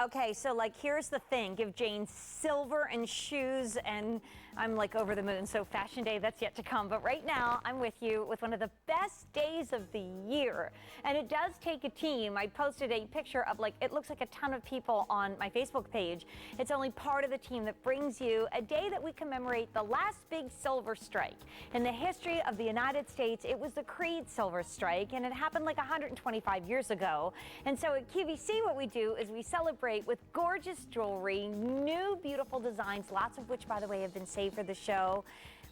Okay, so like here's the thing, give Jane silver and shoes, and I'm like over the moon. So Fashion Day, that's yet to come. But right now I'm with you with one of the best days of the year. And it does take a team. I posted a picture of like, it looks like a ton of people on my Facebook page. It's only part of the team that brings you a day that we commemorate the last big silver strike. In the history of the United States, it was the Creede silver strike, and it happened like 125 years ago. And so at QVC, what we do is we celebrate with gorgeous jewelry, new beautiful designs, lots of which, by the way, have been saved for the show.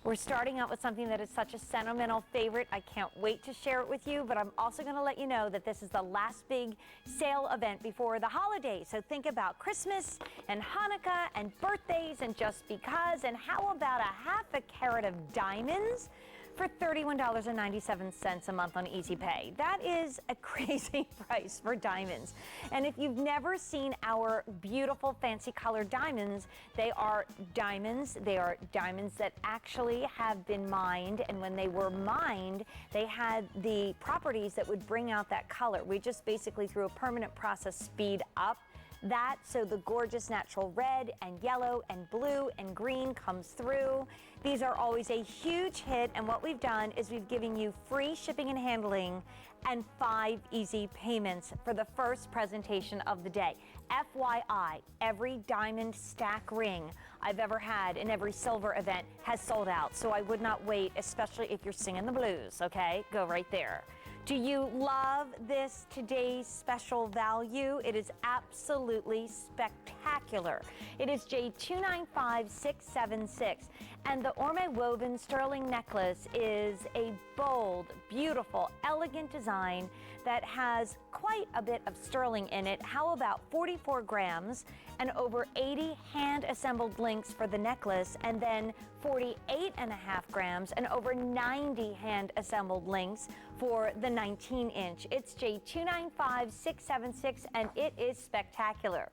We're starting out with something that is such a sentimental favorite. I can't wait to share it with you, but I'm also going to let you know that this is the last big sale event before the holidays. So think about Christmas and Hanukkah and birthdays and just because. And how about a half a carat of diamonds for $31.97 a month on Easy Pay? That is a crazy price for diamonds. And if you've never seen our beautiful fancy colored diamonds, they are diamonds. They are diamonds that actually have been mined. And when they were mined, they had the properties that would bring out that color. We just basically, through a permanent process, speed up that so the gorgeous natural red and yellow and blue and green comes through. These are always a huge hit, and what we've done is we've given you free shipping and handling and 5 easy payments for the first presentation of the day. FYI, every diamond stack ring I've ever had in every silver event has sold out, so I would not wait, especially if you're singing the blues, okay? Go right there. Do you love this today's special value? It is absolutely spectacular. It is J295676, and the Orme woven sterling necklace is a bold, beautiful, elegant design that has quite a bit of sterling in it. How about 44 grams and over 80 hand-assembled links for the necklace, and then 48.5 grams and over 90 hand-assembled links for the 19-inch. It's J295676, and it is spectacular.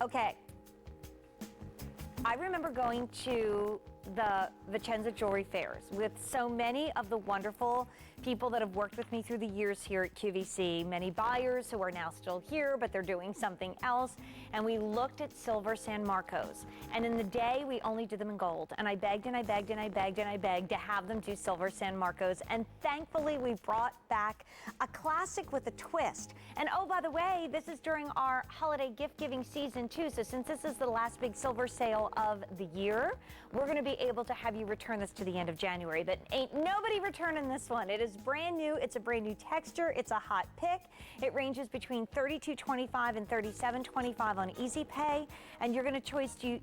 Okay, I remember going to the Vicenza jewelry fairs with so many of the wonderful people that have worked with me through the years here at QVC, many buyers who are now still here, but they're doing something else. And we looked at silver San Marcos. And in the day, we only did them in gold. And I begged and I begged and I begged and I begged to have them do silver San Marcos. And thankfully, we brought back a classic with a twist. And oh, by the way, this is during our holiday gift giving season too. So since this is the last big silver sale of the year, we're going to be able to have you return this to the end of January. But ain't nobody returning this one. It is brand new. It's a brand new texture. It's a hot pick. It ranges between $32.25 and $37.25 on Easy Pay. And you're going to choose. Do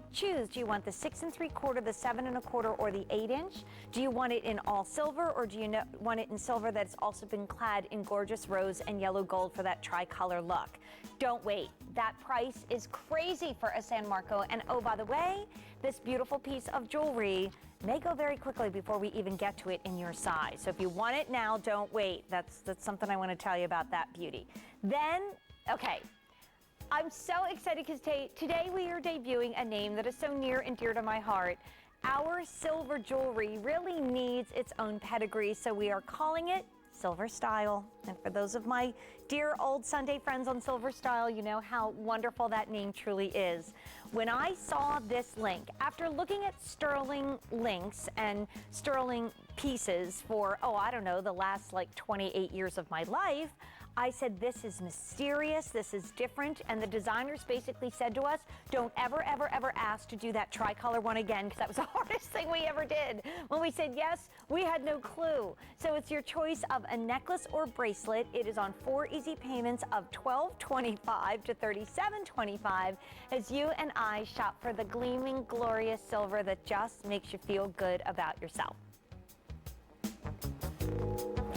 you want the 6 3/4, the 7 1/4, or the 8-inch? Do you want it in all silver, or do you want it in silver that's also been clad in gorgeous rose and yellow gold for that tricolor look? Don't wait. That price is crazy for a San Marco. And oh, by the way, this beautiful piece of jewelry may go very quickly before we even get to it in your size. So if you want it now, don't wait. That's something I want to tell you about that beauty. Then, okay, I'm so excited because today we are debuting a name that is so near and dear to my heart. Our silver jewelry really needs its own pedigree, so we are calling it Silver Style. And for those of my dear old Sunday friends on Silver Style, you know how wonderful that name truly is. When I saw this link, after looking at sterling links and sterling pieces for, oh, I don't know, the last like 28 years of my life, I said, this is mysterious, this is different, and the designers basically said to us, don't ever, ever, ever ask to do that tricolor one again, because that was the hardest thing we ever did. When we said yes, we had no clue. So it's your choice of a necklace or bracelet. It is on 4 easy payments of $12.25 to $37.25 as you and I shop for the gleaming, glorious silver that just makes you feel good about yourself.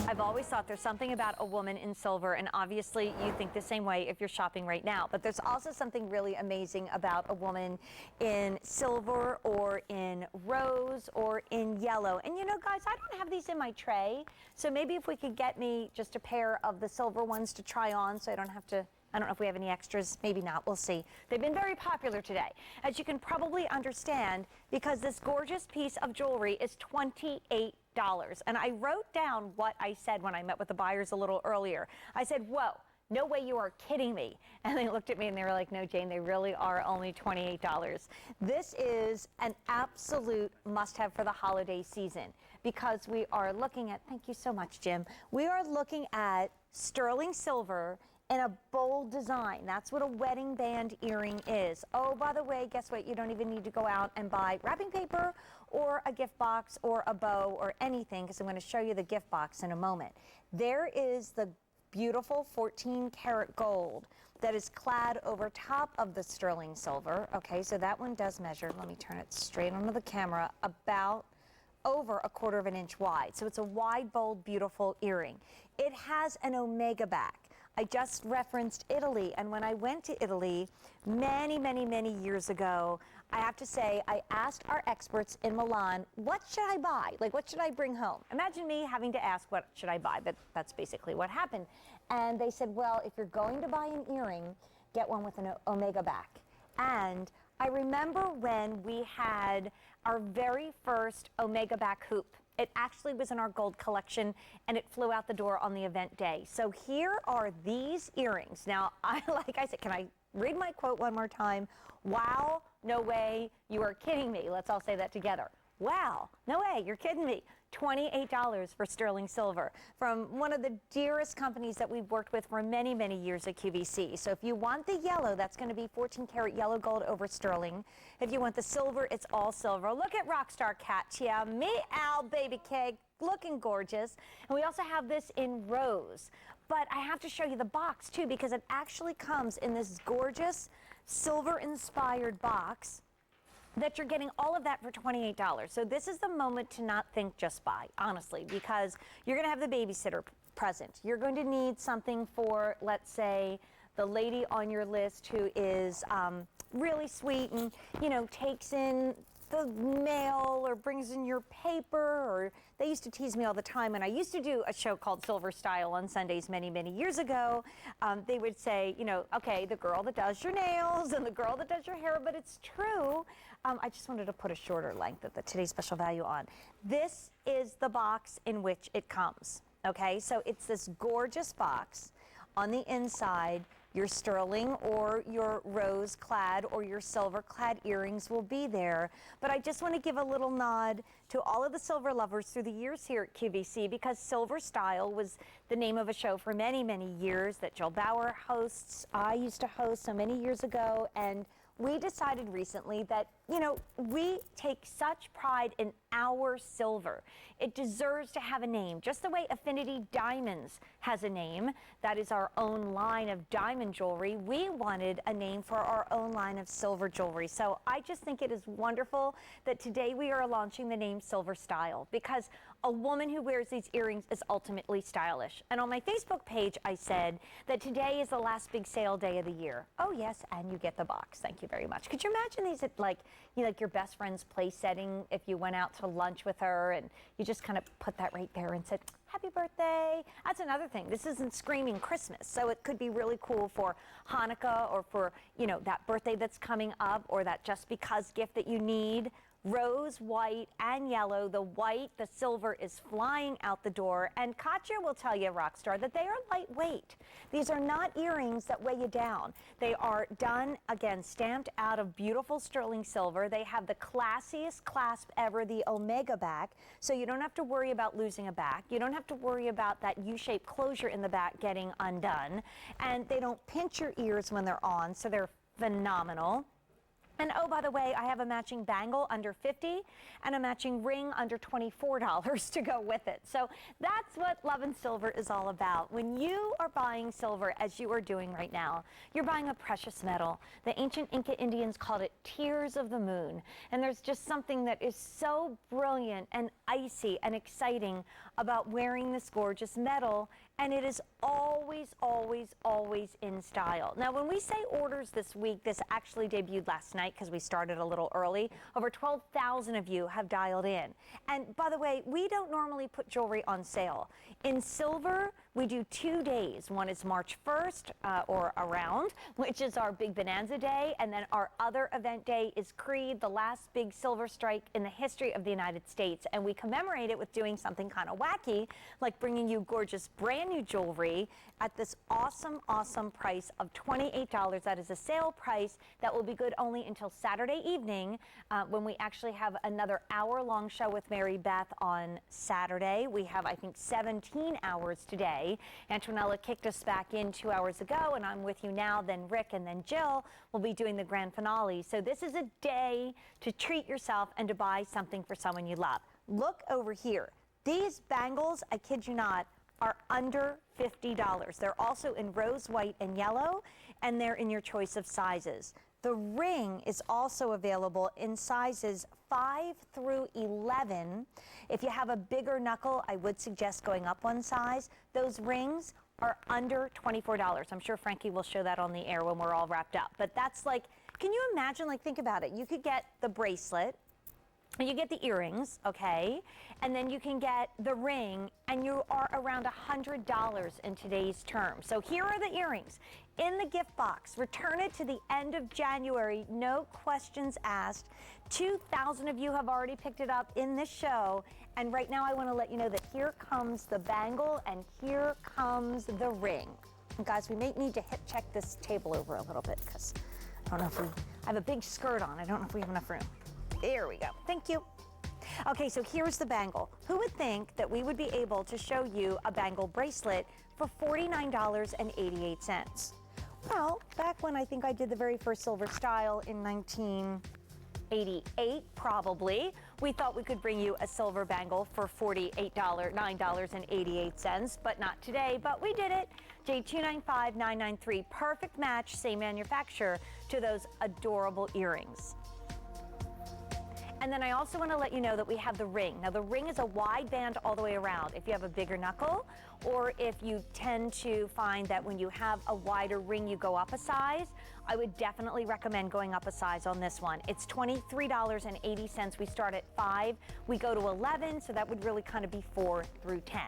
I've always thought there's something about a woman in silver, and obviously you think the same way if you're shopping right now, but there's also something really amazing about a woman in silver or in rose or in yellow. And you know, guys, I don't have these in my tray, so maybe if we could get me just a pair of the silver ones to try on so I don't have to, I don't know if we have any extras, maybe not, we'll see. They've been very popular today, as you can probably understand, because this gorgeous piece of jewelry is $28. And I wrote down what I said when I met with the buyers a little earlier. I said, whoa, no way, you are kidding me. And they looked at me and they were like, no, Jane, they really are only $28. This is an absolute must-have for the holiday season because we are looking at, thank you so much, Jim. We are looking at sterling silver in a bold design. That's what a wedding band earring is. Oh, by the way, guess what? You don't even need to go out and buy wrapping paper or a gift box or a bow or anything, because I'm going to show you the gift box in a moment. There is the beautiful 14-karat gold that is clad over top of the sterling silver. Okay, so that one does measure, let me turn it straight onto the camera, about over 1/4 of an inch wide. So it's a wide, bold, beautiful earring. It has an omega back. I just referenced Italy, and when I went to Italy many, many, many years ago, I have to say, I asked our experts in Milan, what should I buy? Like, what should I bring home? Imagine me having to ask, what should I buy? But that's basically what happened. And they said, well, if you're going to buy an earring, get one with an omega back. And I remember when we had our very first omega back hoop. It actually was in our gold collection, and it flew out the door on the event day. So here are these earrings. Now, like I said, can I read my quote one more time? Wow, no way, you are kidding me. Let's all say that together. Wow, no way, you're kidding me. $28 for sterling silver from one of the dearest companies that we've worked with for many, many years at QVC. So if you want the yellow, that's going to be 14-karat yellow gold over sterling. If you want the silver, it's all silver. Look at Rockstar Katia, meow, baby cake, looking gorgeous. And we also have this in rose. But I have to show you the box too, because it actually comes in this gorgeous silver-inspired box that you're getting all of that for $28. So this is the moment to not think just buy, honestly, because you're going to have the babysitter present. You're going to need something for, let's say, the lady on your list who is really sweet and, you know, takes in the mail or brings in your paper, or they used to tease me all the time, and I used to do a show called Silver Style on Sundays many, many years ago. They would say, you know, okay, the girl that does your nails and the girl that does your hair, but it's true. I just wanted to put a shorter length of the today's special value on. This is the box in which it comes, okay? So it's this gorgeous box. On the inside, your sterling or your rose clad or your silver clad earrings will be there. But I just want to give a little nod to all of the silver lovers through the years here at QVC, because Silver Style was the name of a show for many, many years that Jill Bauer hosts. I used to host so many years ago, and we decided recently that, you know, we take such pride in our silver. It deserves to have a name, just the way Affinity Diamonds has a name. That is our own line of diamond jewelry. We wanted a name for our own line of silver jewelry. So I just think it is wonderful that today we are launching the name Silver Style, because a woman who wears these earrings is ultimately stylish. And on my Facebook page, I said that today is the last big sale day of the year. Oh yes, and you get the box. Thank you very much. Could you imagine these at like your best friend's place setting, if you went out to lunch with her and you just kind of put that right there and said, happy birthday. That's another thing. This isn't screaming Christmas, so it could be really cool for Hanukkah or for, you know, that birthday that's coming up, or that just because gift that you need. Rose, white, and yellow. The white, the silver is flying out the door. And Katia will tell you, Rockstar, that they are lightweight. These are not earrings that weigh you down. They are done, again, stamped out of beautiful sterling silver. They have the classiest clasp ever, the omega back, so you don't have to worry about losing a back. You don't have to worry about that U-shaped closure in the back getting undone. And they don't pinch your ears when they're on, so they're phenomenal. And oh, by the way, I have a matching bangle under $50 and a matching ring under $24 to go with it. So that's what Love and Silver is all about. When you are buying silver, as you are doing right now, you're buying a precious metal. The ancient Inca Indians called it tears of the moon. And there's just something that is so brilliant and icy and exciting about wearing this gorgeous metal. And it is always, always, always in style. Now, when we say orders this week, this actually debuted last night because we started a little early. Over 12,000 of you have dialed in. And by the way, we don't normally put jewelry on sale. In silver, We do 2 days. One is March 1st or around, which is our big Bonanza Day. And then our other event day is Creede, the last big silver strike in the history of the United States. And we commemorate it with doing something kind of wacky, like bringing you gorgeous brand new jewelry at this awesome, awesome price of $28. That is a sale price that will be good only until Saturday evening when we actually have another hour-long show with Mary Beth on Saturday. We have, I think, 17 hours today. Antonella kicked us back in 2 hours ago, and I'm with you now. Then Rick and then Jill will be doing the grand finale. So this is a day to treat yourself and to buy something for someone you love. Look over here. These bangles, I kid you not, are under $50. They're also in rose, white, and yellow, and they're in your choice of sizes. The ring is also available in sizes 5 through 11. If you have a bigger knuckle, I would suggest going up one size. Those rings are under $24. I'm sure Frankie will show that on the air when we're all wrapped up. But that's like, can you imagine, like, think about it. You could get the bracelet, and you get the earrings, okay? And then you can get the ring, and you are around $100 in today's terms. So here are the earrings in the gift box. Return it to the end of January, no questions asked. 2,000 of you have already picked it up in this show. And right now I want to let you know that here comes the bangle and here comes the ring. And guys, we may need to check this table over a little bit because I don't know if I have a big skirt on. I don't know if we have enough room. There we go. Thank you. Okay, so here's the bangle. Who would think that we would be able to show you a bangle bracelet for $49.88? Well, back when I think I did the very first silver style in 1988, probably, we thought we could bring you a silver bangle for $9.88, but not today, but we did it. J295993, perfect match, same manufacturer, to those adorable earrings. And then I also want to let you know that we have the ring. Now, the ring is a wide band all the way around. If you have a bigger knuckle, or if you tend to find that when you have a wider ring, you go up a size, I would definitely recommend going up a size on this one. It's $23.80. We start at 5. We go to 11, so that would really kind of be 4 through 10.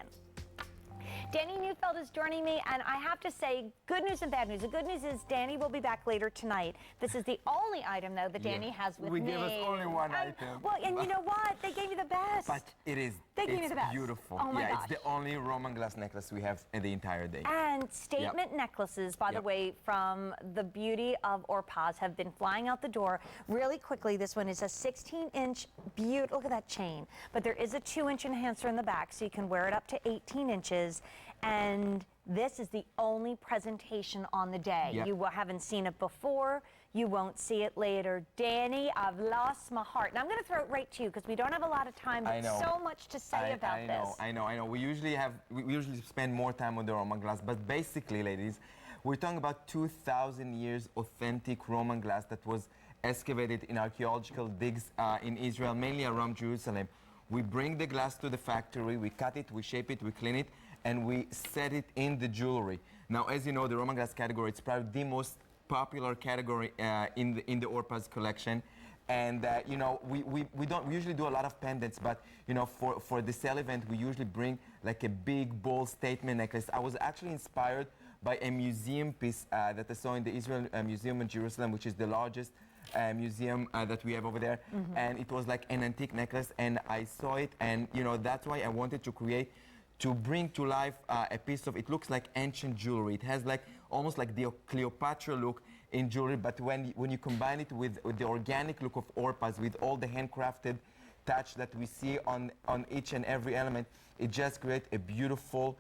Danny Neufeld is joining me, and I have to say, good news and bad news. The good news is Danny will be back later tonight. This is the only item, though, that Danny has with me. We give us only one item. Well, and you know what? They gave me the best. But it is. They gave me the best. Beautiful. Oh my gosh. It's the only Roman glass necklace we have in the entire day. And statement necklaces, by the way, from the beauty of Orpaz have been flying out the door really quickly. This one is a 16-inch beautiful. Look at that chain. But there is a 2-inch enhancer in the back, so you can wear it up to 18 inches. And this is the only presentation on the day. You haven't seen it before. You won't see it later. Danny, I've lost my heart. And I'm going to throw it right to you because we don't have a lot of time, but so much to say about this. I know. We usually spend more time on the Roman glass, but basically, ladies, we're talking about 2,000 years authentic Roman glass that was excavated in archaeological digs in Israel, mainly around Jerusalem. We bring the glass to the factory, we cut it, we shape it, we clean it, and we set it in the jewelry. Now, as you know, the Roman glass category, it's probably the most popular category in the Orpaz collection. And you know, we don't usually do a lot of pendants, but you know, for the sale event, we usually bring like a big, bold statement necklace. I was actually inspired by a museum piece that I saw in the Israel Museum in Jerusalem, which is the largest museum that we have over there. And it was like an antique necklace, and I saw it, and you know, that's why I wanted to bring to life a piece of, it looks like ancient jewelry. It has like almost like the Cleopatra look in jewelry, but when you combine it with the organic look of Orpaz, with all the handcrafted touch that we see on each and every element, it just creates a beautiful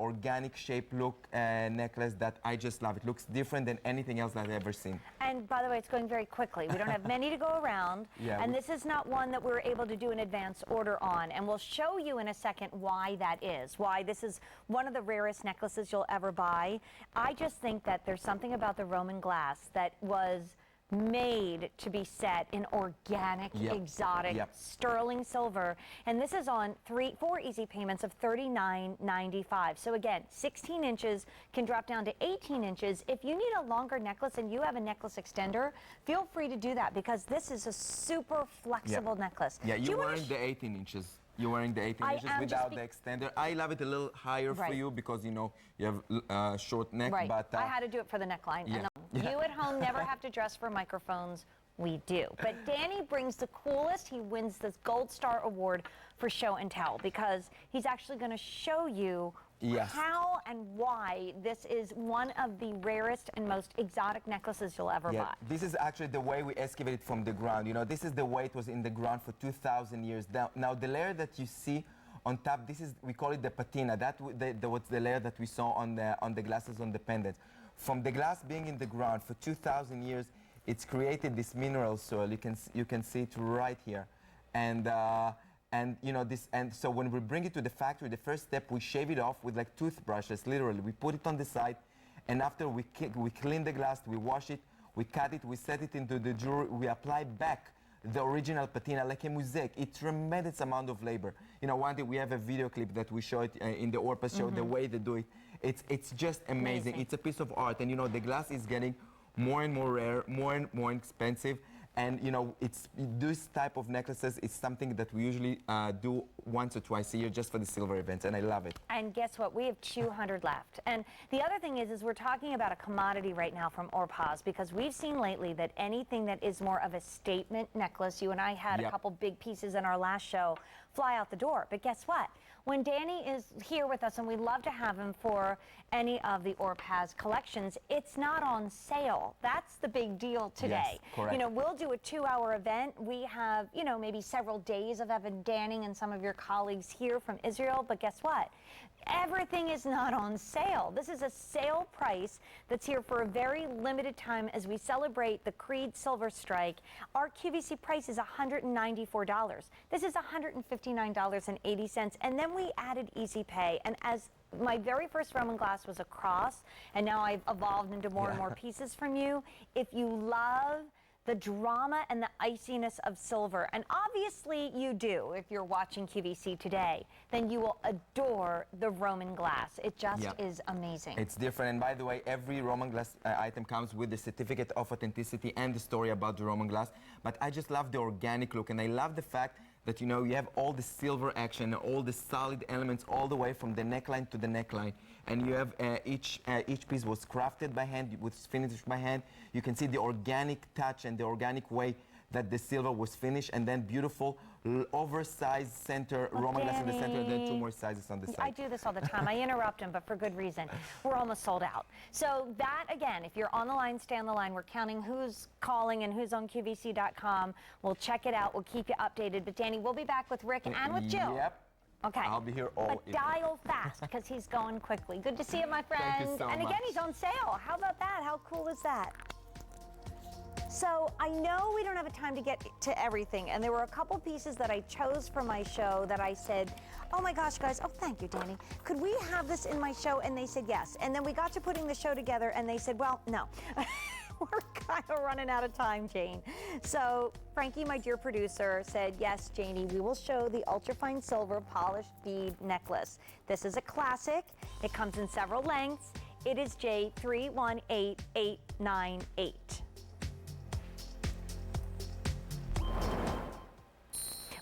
organic shaped look necklace that I just love. It looks different than anything else that I've ever seen. And by the way, it's going very quickly. We don't have many to go around. And this is not one that we were able to do an advance order on. And we'll show you in a second why that is, why this is one of the rarest necklaces you'll ever buy. I just think that there's something about the Roman glass that was made to be set in organic, exotic, sterling silver. And this is on 4 easy payments of $39.95. So again, 16 inches can drop down to 18 inches. If you need a longer necklace and you have a necklace extender, feel free to do that because this is a super flexible necklace. Yeah, you're wearing the 18 inches. You're wearing the 18 I inches am without just the extender. I love it a little higher for Right. you because, you know, you have short neck. Right. But I had to do it for the neckline. yeah. And you at home never have to dress for microphones. We do. But Danny brings the coolest. He wins this Gold Star Award for show and tell because he's actually going to show you Yes. how and why this is one of the rarest and most exotic necklaces you'll ever Yeah, buy. this is actually the way we excavate it from the ground. You know, this is the way it was in the ground for 2,000 years. Now the layer that you see on top, we call it the patina. That was the layer that we saw on the glasses on the pendants. From the glass being in the ground for 2,000 years, it's created this mineral soil. You can see it right here, and you know this. And so when we bring it to the factory, the first step we shave it off with like toothbrushes. Literally, we put it on the side, and after we clean the glass, we wash it, we cut it, we set it into the jewelry, we apply back the original patina like a mosaic. It's tremendous amount of labor. You know, one day we have a video clip that we show it in the Orpa show, the way they do it. It's just amazing. It's a piece of art, and you know the glass is getting more and more rare, more and more expensive. And you know, this type of necklaces is something that we usually do once or twice a year just for the silver events, and I love it. And guess what? We have 200 left. And the other thing is we're talking about a commodity right now from Orpaz because we've seen lately that anything that is more of a statement necklace, you and I had a couple big pieces in our last show, fly out the door. But guess what? When Danny is here with us, and we love to have him for any of the Orpaz collections, it's not on sale. That's the big deal today. Yes, correct. You know, we'll do a 2-hour event. We have, you know, maybe several days of Evan Danning and some of your colleagues here from Israel, but guess what? Everything is not on sale. This is a sale price that's here for a very limited time as we celebrate the Creede Silver Strike. Our QVC price is $194. This is $159.80, and then we added Easy Pay. And as my very first Roman glass was a cross, and now I've evolved into more and more pieces from you. If you love the drama and the iciness of silver, and obviously you do if you're watching QVC today, then you will adore the Roman glass. It just is amazing. It's different, and by the way, every Roman glass item comes with the certificate of authenticity and the story about the Roman glass. But I just love the organic look, and I love the fact that, you know, you have all the silver action, all the solid elements all the way from the neckline to the neckline. And you have each piece was crafted by hand, was finished by hand. You can see the organic touch and the organic way that the silver was finished, and then beautiful oversized center, Roman glass in the center, and then 2 more sizes on the side. I do this all the time. I interrupt him, but for good reason. We're almost sold out. So that, again, if you're on the line, stay on the line. We're counting who's calling and who's on QVC.com. We'll check it out. We'll keep you updated. But Danny, we'll be back with Rick and with Jill. Yep. Okay. I'll be here all But evening. dial fast because he's going quickly. Good to see you, my friend. Thank you so and again, much. he's on sale. How about that? How cool is that? So I know we don't have a time to get to everything, and there were a couple pieces that I chose for my show that I said, oh my gosh, guys, oh, thank you, Danny. Could we have this in my show? And they said yes. And then we got to putting the show together, and they said, well, no. We're kind of running out of time, Jane. So Frankie, my dear producer, said, yes, Janie, we will show the ultrafine silver polished bead necklace. This is a classic. It comes in several lengths. It is J318898.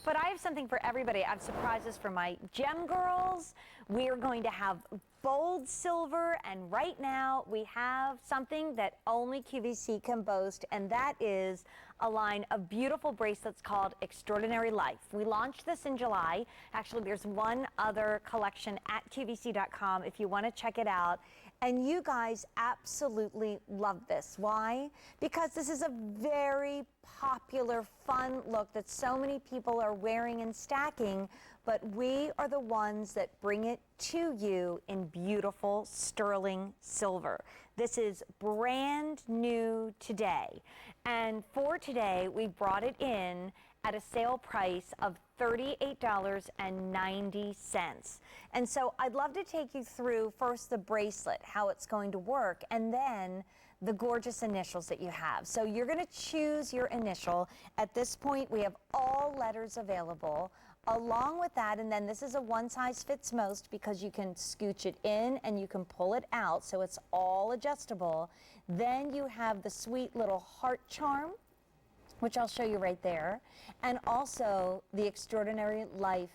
But I have something for everybody. I have surprises for my gem girls. We are going to have bold silver, and right now we have something that only QVC can boast, and that is a line of beautiful bracelets called Extraordinary Life. We launched this in July. Actually, there's one other collection at QVC.com if you want to check it out. And you guys absolutely love this. Why? Because this is a very popular, fun look that so many people are wearing and stacking, but we are the ones that bring it to you in beautiful sterling silver. This is brand new today. And for today, we brought it in at a sale price of $38.90. And so I'd love to take you through first the bracelet, how it's going to work, and then the gorgeous initials that you have. So you're going to choose your initial. At this point, we have all letters available. Along with that, and then this is a one size fits most because you can scooch it in and you can pull it out, so it's all adjustable. Then you have the sweet little heart charm, which I'll show you right there, and also the Extraordinary Life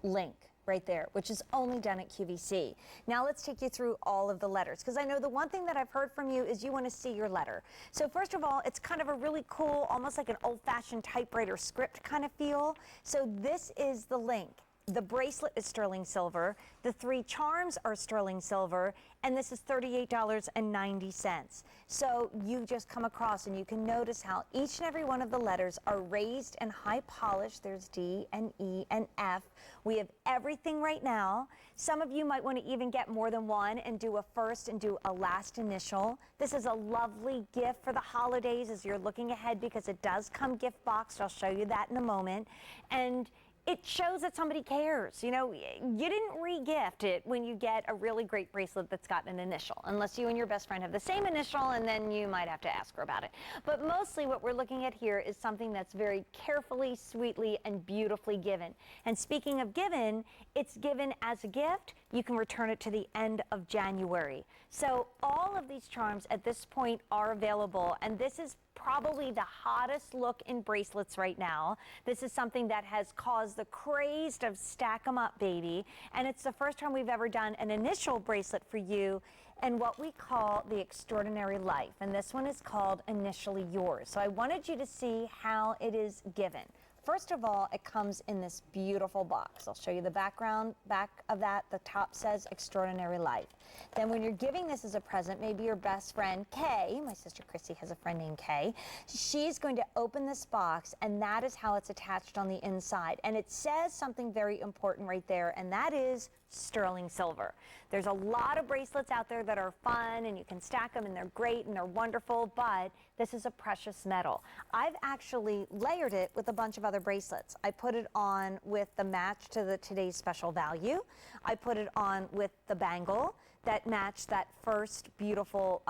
link right there, which is only done at QVC. Now let's take you through all of the letters, because I know the one thing that I've heard from you is you want to see your letter. So first of all, it's kind of a really cool, almost like an old-fashioned typewriter script kind of feel. So this is the link. The bracelet is sterling silver, the 3 charms are sterling silver, and this is $38.90. So you just come across and you can notice how each and every one of the letters are raised and high polished. There's D and E and F. We have everything right now. Some of you might want to even get more than one and do a first and do a last initial. This is a lovely gift for the holidays as you're looking ahead, because it does come gift boxed. I'll show you that in a moment. And it shows that somebody cares. You know, you didn't re-gift it when you get a really great bracelet that's got an initial, unless you and your best friend have the same initial, and then you might have to ask her about it. But mostly what we're looking at here is something that's very carefully, sweetly, and beautifully given. And speaking of given, it's given as a gift. You can return it to the end of January. So all of these charms at this point are available, and this is probably the hottest look in bracelets right now. This is something that has caused the craze of stack 'em up, baby. And it's the first time we've ever done an initial bracelet for you and what we call the extraordinary life. And this one is called Initially Yours. So I wanted you to see how it is given. First of all, it comes in this beautiful box. I'll show you the background, back of that. The top says Extraordinary Life. Then when you're giving this as a present, maybe your best friend, Kay, my sister Chrissy has a friend named Kay, she's going to open this box, and that is how it's attached on the inside. And it says something very important right there, and that is sterling silver. There's a lot of bracelets out there that are fun, and you can stack them, and they're great, and they're wonderful, but this is a precious metal. I've actually layered it with a bunch of other bracelets. I put it on with the match to the today's special value. I put it on with the bangle that matched that first beautiful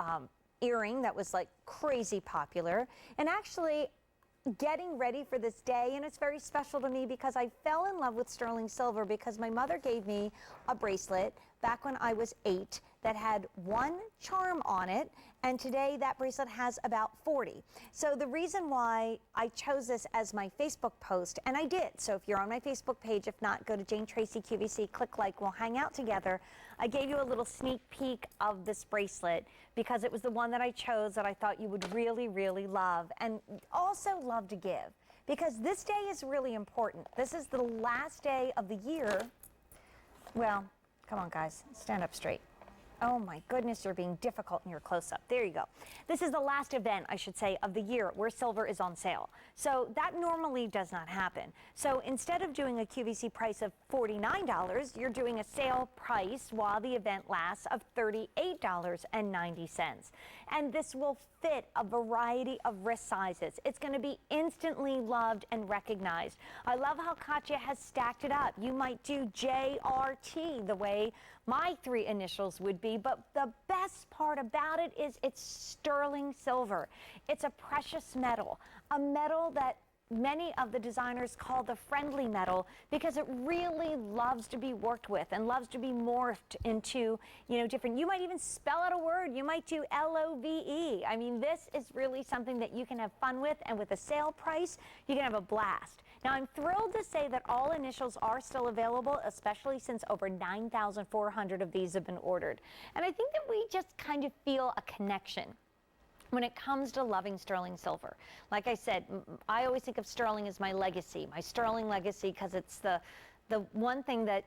earring that was like crazy popular. And actually, getting ready for this day, and it's very special to me because I fell in love with sterling silver because my mother gave me a bracelet back when I was 8 that had 1 charm on it, and today that bracelet has about 40. So the reason why I chose this as my Facebook post, and I did, so if you're on my Facebook page, if not, go to Jane Treacy QVC, click like, we'll hang out together. I gave you a little sneak peek of this bracelet because it was the one that I chose that I thought you would really, really love, and also love to give, because this day is really important. This is the last day of the year. Well, come on guys, stand up straight. Oh my goodness, you're being difficult in your close-up. There you go. This is the last event, I should say, of the year where silver is on sale. So that normally does not happen. So instead of doing a QVC price of $49, you're doing a sale price while the event lasts of $38.90. And this will fit a variety of wrist sizes. It's going to be instantly loved and recognized. I love how Katia has stacked it up. You might do JRT the way my 3 initials would be, but the best part about it is it's sterling silver. It's a precious metal, a metal that many of the designers call the friendly metal because it really loves to be worked with and loves to be morphed into, you know, different. You might even spell out a word. You might do LOVE. I mean, this is really something that you can have fun with, and with a sale price, you can have a blast. Now, I'm thrilled to say that all initials are still available, especially since over 9,400 of these have been ordered. And I think that we just kind of feel a connection when it comes to loving sterling silver. Like I said, I always think of sterling as my legacy, my sterling legacy, because it's the one thing that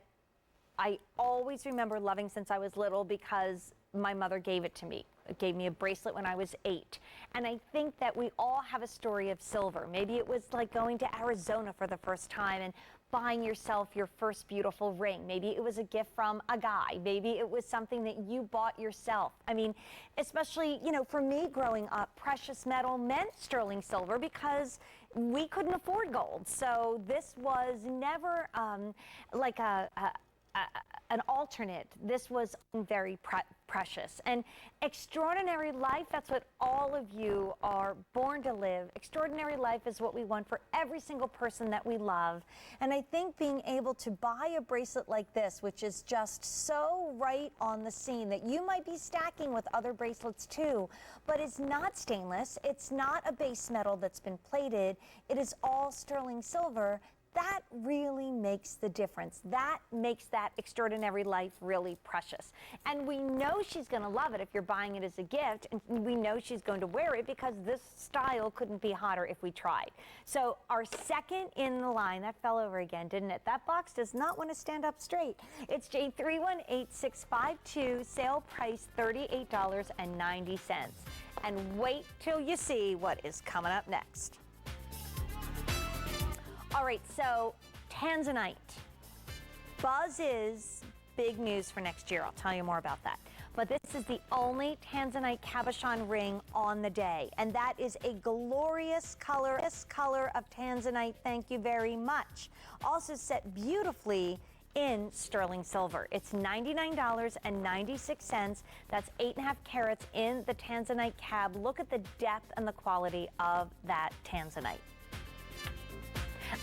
I always remember loving since I was little, because my mother gave it to me. It gave me a bracelet when I was 8. And I think that we all have a story of silver. Maybe it was like going to Arizona for the first time and buying yourself your first beautiful ring. Maybe it was a gift from a guy. Maybe it was something that you bought yourself. I mean, especially, you know, for me growing up, precious metal meant sterling silver because we couldn't afford gold. So this was never like an alternate. This was very precious. And extraordinary life, that's what all of you are born to live. Extraordinary life is what we want for every single person that we love. And I think being able to buy a bracelet like this, which is just so right on the scene, that you might be stacking with other bracelets too, but it's not stainless, it's not a base metal that's been plated, it is all sterling silver. that really makes the difference. That makes that extraordinary life really precious. And we know she's going to love it if you're buying it as a gift, and we know she's going to wear it because this style couldn't be hotter if we tried. So our second in the line, that fell over again, didn't it? That box does not want to stand up straight. It's J318652, sale price $38.90. And wait till you see what is coming up next. All right, so Tanzanite. Buzz is big news for next year. I'll tell you more about that. But this is the only Tanzanite cabochon ring on the day, and that is a glorious color. This color of Tanzanite, thank you very much. Also set beautifully in sterling silver. It's $99.96. That's 8.5 carats in the Tanzanite cab. Look at the depth and the quality of that Tanzanite.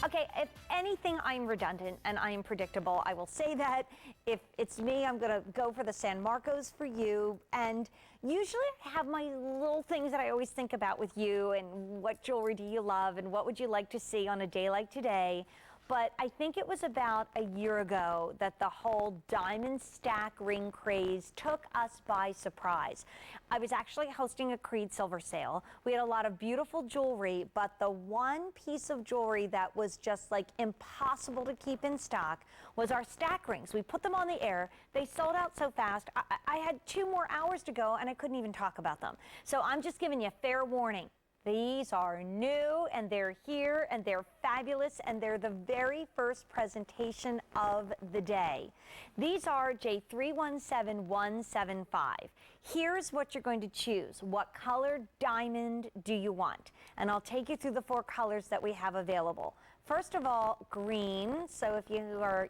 Okay, if anything, I'm redundant and I am predictable. I will say that. If it's me, I'm going to go for the San Marcos for you. And usually I have my little things that I always think about with you, and what jewelry do you love and what would you like to see on a day like today. But I think it was about a year ago that the whole diamond stack ring craze took us by surprise. I was actually hosting a Creede silver sale. We had a lot of beautiful jewelry, but the one piece of jewelry that was just like impossible to keep in stock was our stack rings. We put them on the air. They sold out so fast. I had 2 more hours to go and I couldn't even talk about them. So I'm just giving you a fair warning. These are new, and they're here, and they're fabulous, and they're the very first presentation of the day. These are J317175. Here's what you're going to choose. What color diamond do you want? And I'll take you through the 4 colors that we have available. First of all, green. So if you are,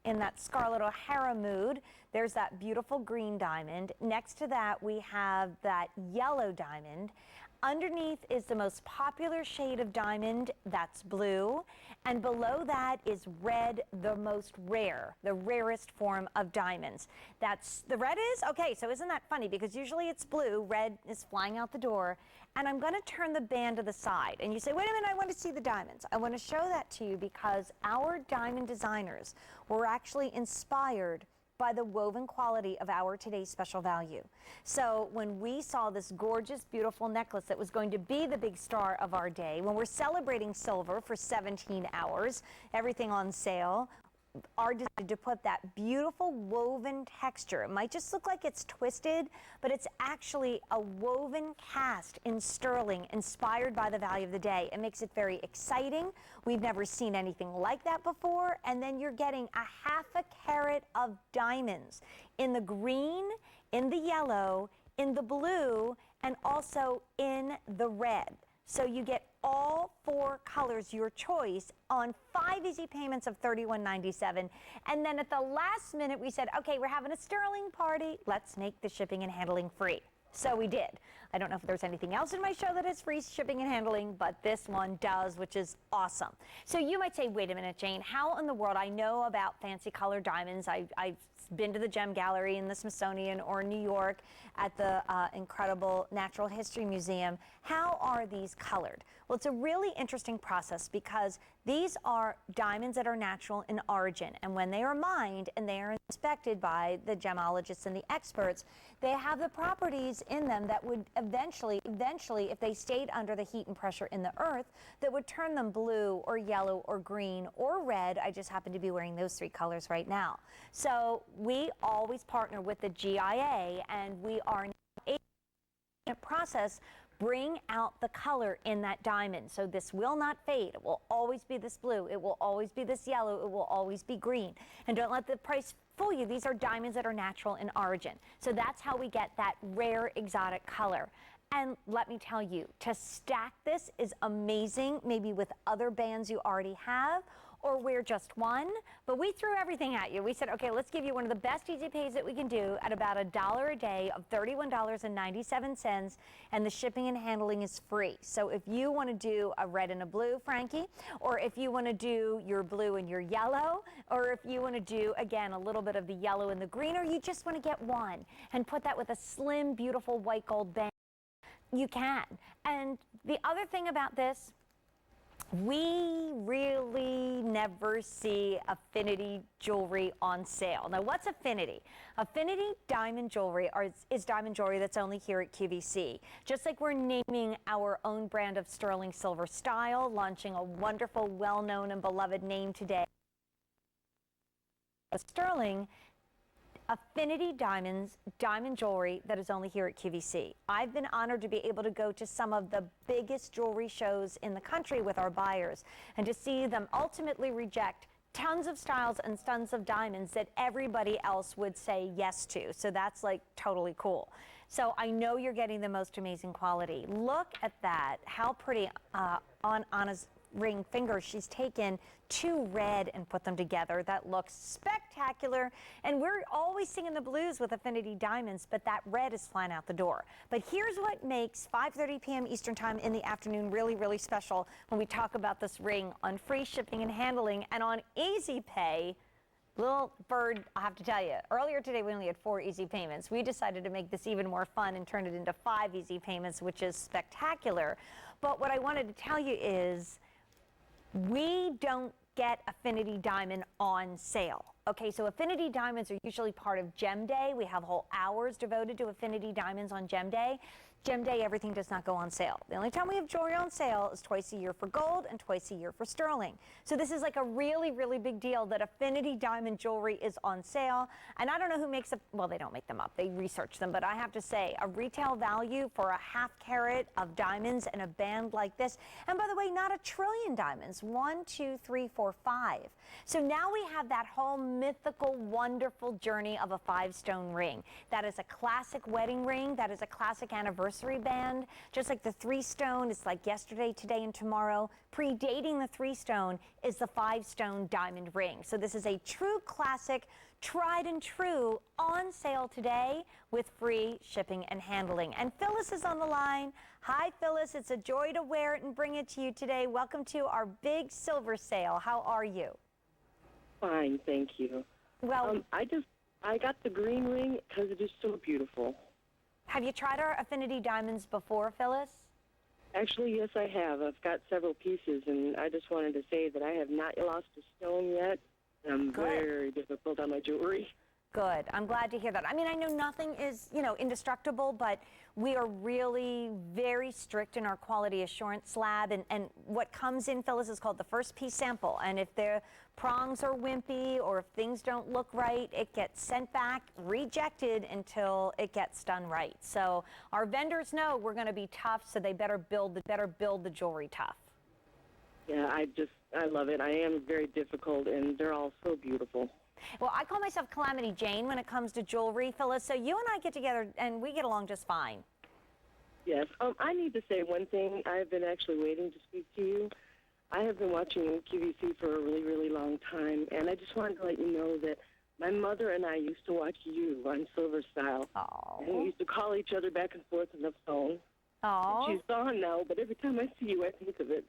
in that Scarlett O'Hara mood, there's that beautiful green diamond. Next to that, we have that yellow diamond. Underneath is the most popular shade of diamond, that's blue. And below that is red, the most rare, the rarest form of diamonds. That's the red is? Okay, so isn't that funny? Because usually it's blue, red is flying out the door. And I'm going to turn the band to the side. And you say, wait a minute, I want to see the diamonds. I want to show that to you because our diamond designers were actually inspired by the woven quality of our today's special value. So when we saw this gorgeous, beautiful necklace that was going to be the big star of our day, when we're celebrating silver for 17 hours, everything on sale, our decided to put that beautiful woven texture. It might just look like it's twisted, but it's actually a woven cast in sterling inspired by the value of the day. It makes it very exciting. We've never seen anything like that before. And then you're getting a 1/2 carat of diamonds in the green, in the yellow, in the blue, and also in the red. So you get all 4 colors, your choice, on 5 easy payments of $31.97. And then at the last minute, we said, okay, we're having a sterling party. Let's make the shipping and handling free. So we did. I don't know if there's anything else in my show that is free shipping and handling, but this one does, which is awesome. So you might say, wait a minute, Jane, how in the world? I know about fancy colored diamonds. I've been to the Gem Gallery in the Smithsonian or New York at the incredible Natural History Museum. How are these colored? Well, it's a really interesting process because these are diamonds that are natural in origin. And when they are mined and they are inspected by the gemologists and the experts, they have the properties in them that would eventually, if they stayed under the heat and pressure in the earth, that would turn them blue or yellow or green or red. I just happen to be wearing those 3 colors right now. So we always partner with the GIA, and we are able to process bring out the color in that diamond. So this will not fade. It will always be this blue. It will always be this yellow. It will always be green. And don't let the price fool you. These are diamonds that are natural in origin. So that's how we get that rare exotic color. And let me tell you, to stack this is amazing, maybe with other bands you already have, or wear just one, but we threw everything at you. We said, okay, let's give you one of the best easy pays that we can do at about $1 a day of $31.97, and the shipping and handling is free. So if you want to do a red and a blue, Frankie, or if you want to do your blue and your yellow, or if you want to do, again, a little bit of the yellow and the green, or you just want to get one and put that with a slim, beautiful white gold band, you can. And the other thing about this We really never see affinity jewelry on sale. Now, what's affinity? Affinity diamond jewelry is diamond jewelry that's only here at QVC. Just like we're naming our own brand of sterling silver style, launching a wonderful, well-known and beloved name today. Sterling Affinity Diamonds, diamond jewelry that is only here at QVC. I've been honored to be able to go to some of the biggest jewelry shows in the country with our buyers and to see them ultimately reject tons of styles and tons of diamonds that everybody else would say yes to. So that's like totally cool. So I know you're getting the most amazing quality. Look at that. How pretty on Anna's ring finger. She's taken two red and put them together. That looks spectacular. And we're always singing the blues with Affinity Diamonds, but that red is flying out the door. But here's what makes 5:30 p.m. Eastern Time in the afternoon really, really special when we talk about this ring on free shipping and handling and on easy pay. Little bird, I have to tell you, earlier today we only had 4 easy payments. We decided to make this even more fun and turn it into 5 easy payments, which is spectacular. But what I wanted to tell you is we don't get Affinity Diamond on sale. Okay, so Affinity Diamonds are usually part of Gem Day. We have whole hours devoted to Affinity Diamonds on Gem Day. Gem Day, everything does not go on sale. The only time we have jewelry on sale is twice a year for gold and twice a year for sterling. So this is like a really, really big deal that Affinity Diamond jewelry is on sale. And I don't know who makes it, well, they don't make them up, they research them, but I have to say a retail value for a ½ carat of diamonds in a band like this. And by the way, not a trillion diamonds, 1, 2, 3, 4, 5. So now we have that whole mythical, wonderful journey of a 5-stone ring. That is a classic wedding ring. That is a classic anniversary band. Just like the 3-stone, it's like yesterday, today, and tomorrow. Predating the 3-stone is the 5-stone diamond ring. So this is a true classic, tried and true, on sale today with free shipping and handling. And Phyllis is on the line. Hi, Phyllis. It's a joy to wear it and bring it to you today. Welcome to our big silver sale. How are you? Fine, thank you. Well, I got the green ring because it is so beautiful. have you tried our Affinity Diamonds before, Phyllis? Actually, yes, I have. I've got several pieces, and I just wanted to say that I have not lost a stone yet. I'm Good. very difficult on my jewelry. Good. I'm glad to hear that. I mean, I know nothing is, indestructible, but we are really very strict in our quality assurance lab. And what comes in, Phyllis, is called the first piece sample. And if the prongs are wimpy or if things don't look right, it gets sent back, rejected until it gets done right. So our vendors know we're going to be tough, so they better build the jewelry tough. Yeah, I love it. I am very difficult, and they're all so beautiful. Well, I call myself Calamity Jane when it comes to jewelry, Phyllis, so you and I get together and we get along just fine. Yes. I need to say one thing. I've been actually waiting to speak to you. I have been watching QVC for a really, really long time, and I just wanted to let you know that my mother and I used to watch you on Silver Style. Oh. And we used to call each other back and forth on the phone. Oh. She's gone now, but every time I see you, I think of it.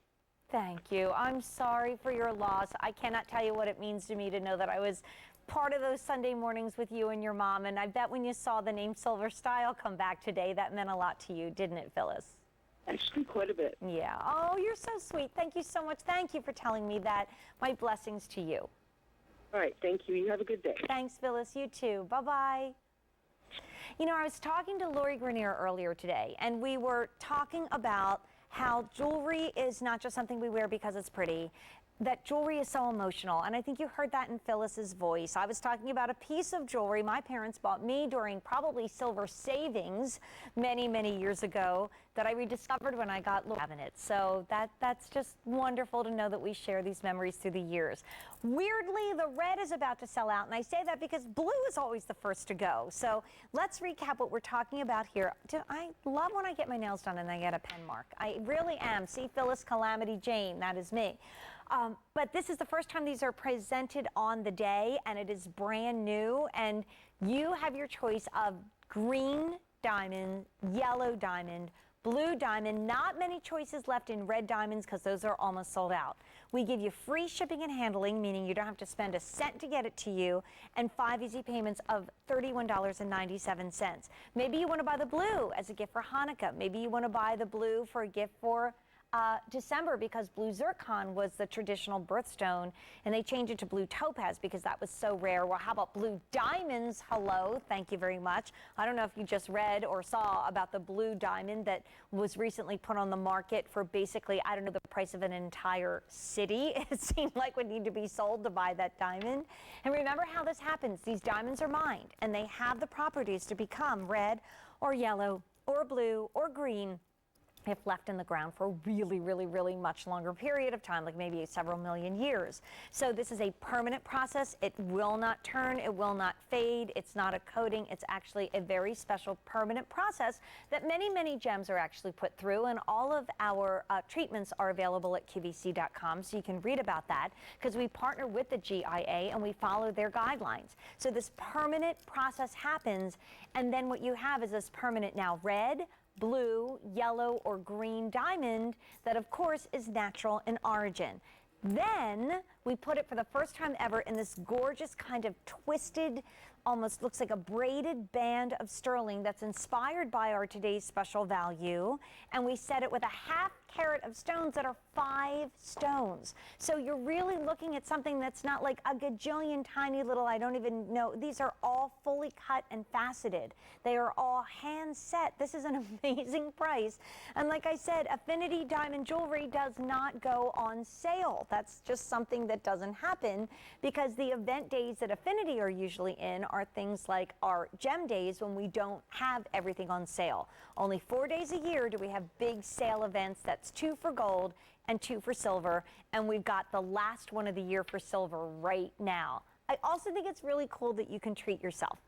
Thank you. I'm sorry for your loss. I cannot tell you what it means to me to know that I was part of those Sunday mornings with you and your mom. And I bet when you saw the name Silver Style come back today, that meant a lot to you, didn't it, Phyllis? Actually, quite a bit. Yeah. Oh, you're so sweet. Thank you so much. Thank you for telling me that. My blessings to you. All right. Thank you. You have a good day. Thanks, Phyllis. You too. Bye-bye. You know, I was talking to Lori Grenier earlier today, and we were talking about how jewelry is not just something we wear because it's pretty, that jewelry is so emotional. And I think you heard that in Phyllis's voice. I was talking about a piece of jewelry my parents bought me during probably silver savings many, many years ago that I rediscovered when I got cabinets. So that's just wonderful to know that we share these memories through the years. Weirdly, the red is about to sell out, and I say that because blue is always the first to go. So let's recap what we're talking about here. I love when I get my nails done and I get a pen mark. I really am. See, Phyllis Calamity Jane, that is me. But this is the first time these are presented on the day, and it is brand new. And you have your choice of green diamond, yellow diamond, blue diamond. Not many choices left in red diamonds because those are almost sold out. We give you free shipping and handling, meaning you don't have to spend a cent to get it to you, and 5 easy payments of $31.97. Maybe you want to buy the blue as a gift for Hanukkah. Maybe you want to buy the blue for a gift for December because blue zircon was the traditional birthstone, and they changed it to blue topaz because that was so rare. Well, how about blue diamonds? Hello, thank you very much. I don't know if you just read or saw about the blue diamond that was recently put on the market for basically, I don't know, the price of an entire city. It seemed like would need to be sold to buy that diamond. And remember how this happens. These diamonds are mined, and they have the properties to become red or yellow or blue or green if left in the ground for a really, really, really much longer period of time, like maybe several million years. So this is a permanent process. It will not turn, it will not fade. It's not a coating. It's actually a very special permanent process that many, many gems are actually put through, and all of our treatments are available at QVC.com, so you can read about that because we partner with the GIA and we follow their guidelines. So this permanent process happens, and then what you have is this permanent now red, blue, yellow, or green diamond that, of course, is natural in origin. Then we put it for the first time ever in this gorgeous kind of twisted, almost looks like a braided band of sterling that's inspired by our today's special value. And we set it with a half carat of stones that are 5 stones. So you're really looking at something that's not like a gajillion tiny little, I don't even know. These are all fully cut and faceted. They are all hand set. This is an amazing price. And like I said, Affinity Diamond Jewelry does not go on sale. That's just something that doesn't happen because the event days that Affinity are usually in are things like our gem days when we don't have everything on sale. Only 4 days a year do we have big sale events. That's 2 for gold and 2 for silver, and we've got the last one of the year for silver right now. I also think it's really cool that you can treat yourself,